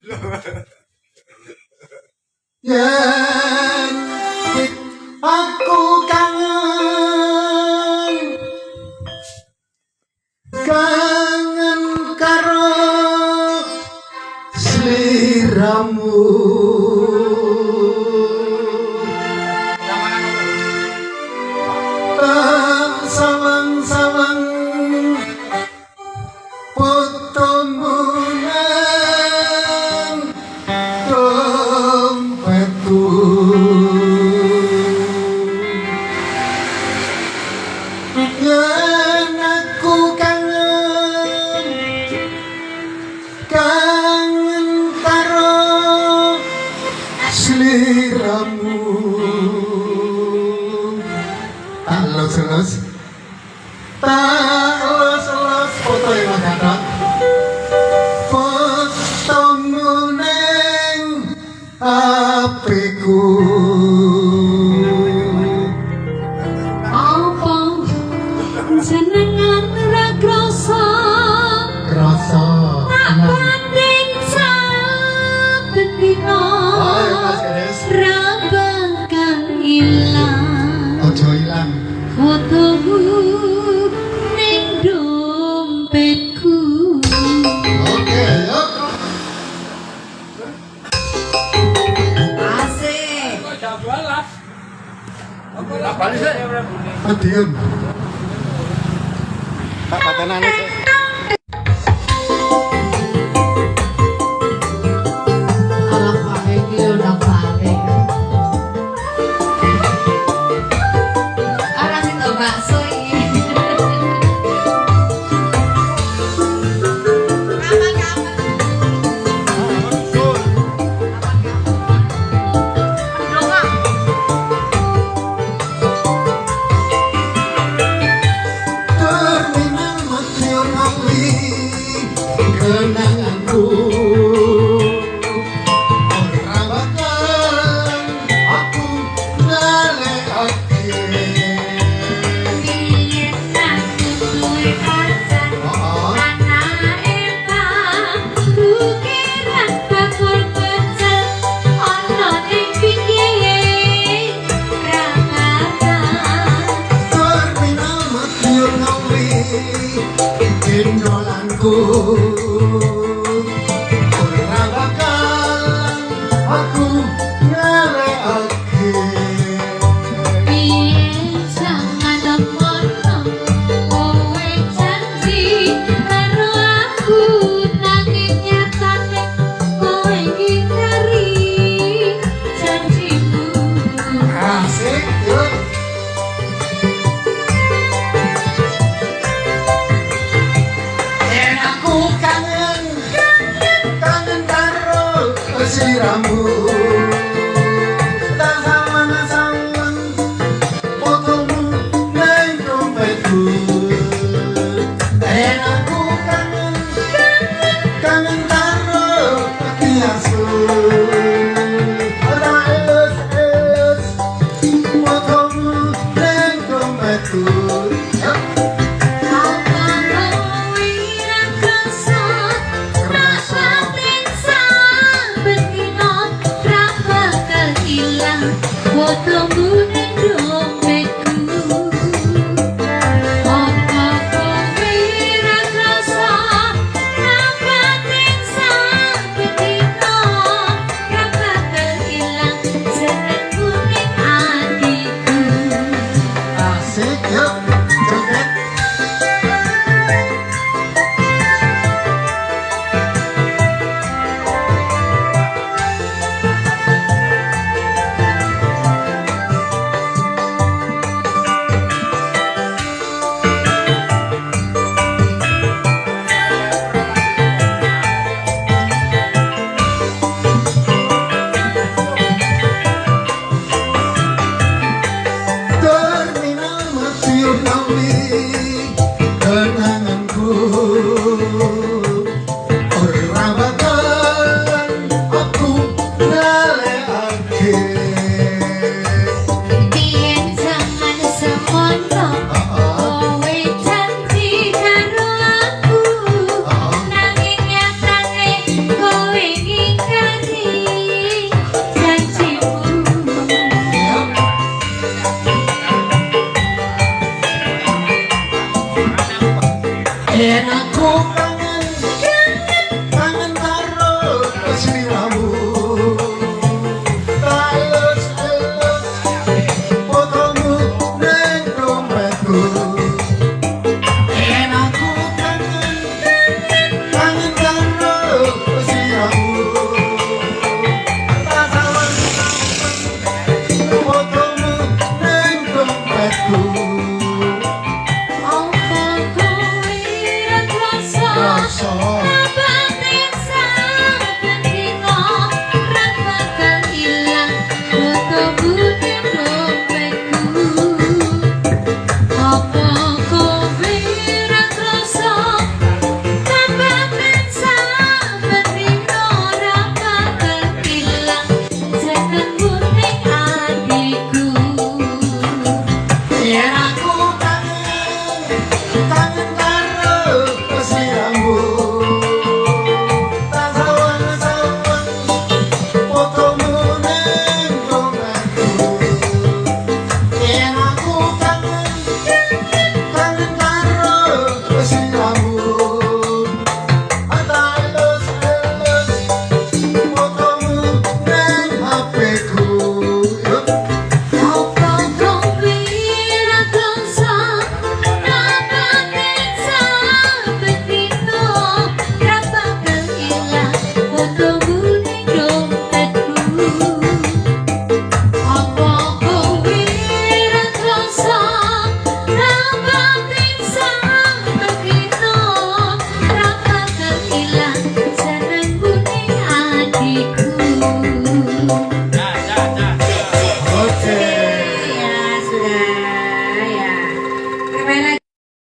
Yen aku kangen kangen karo sliramu sawang-sawang fotomu nang dompetku yen aku kangen kangen karo sliramu tak los foto yang ada fotomu neng HP-ku apa jenengan ra krasa tak banding saben dina ra bakal ilang ojo ilang fotomu ning dompetku. oke yuk Asik. Medium tak patenane sih Alah pakai iki udah balik. Ora sing go bakso iki. terminal Mationawi kenanganku ora bakal aku nalekake Biyen aku duwe pacar. Anake bang, pikiran bakul pecel ana ning pinggir rangatan. terminal Mationawi kendolanku ora bakal aku nalekake Biyen jangan nemono kowe janji karo aku nanging nyatane kowe ngingkari janjimu. asik yuk yen aku kangen kangen karo sliramu tak sawang-sawang fotomu nang dompetku yen aku kangen kangen karo kiasu